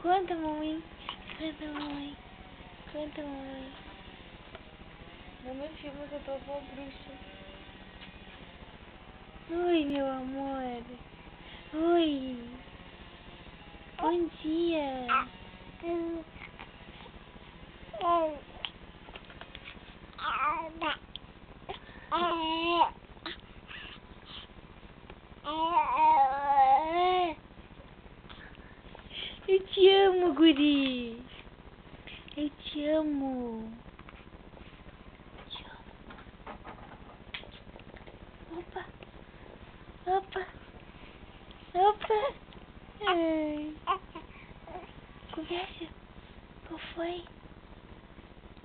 Conta, mamãe. Conta, mamãe. Conta, mamãe. Mamãe filma que eu tô com a bruxa. Oi, meu amor. Oi. Bom dia. Eu te amo, guri. Eu te amo. Te amo. Opa. Opa. Opa. Ai. Conversa. Qual foi?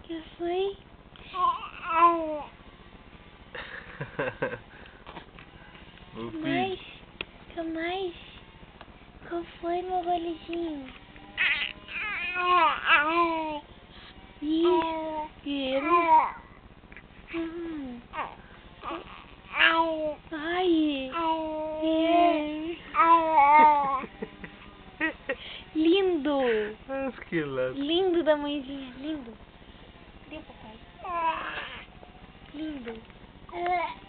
Que foi? Meu Que filho. mais? Que mais? Qual foi, meu bolezinho? Isso. Ai. Lindo. Esqueleto. Lindo da mãezinha. Lindo. Cadê o papai? Lindo. É.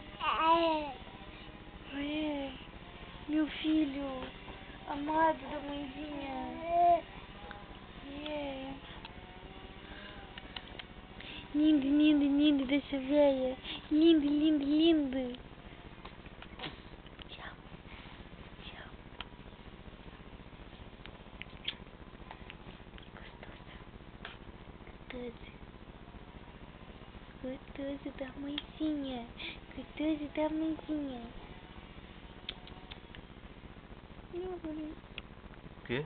Meu filho. Amado da mãezinha. É. Lindo, lindo, lindo dessa velha. Lindo, lindo, lindo. Tchau. Tchau. Gostoso. Gostoso da mãezinha. Gostoso da mãezinha. O quê?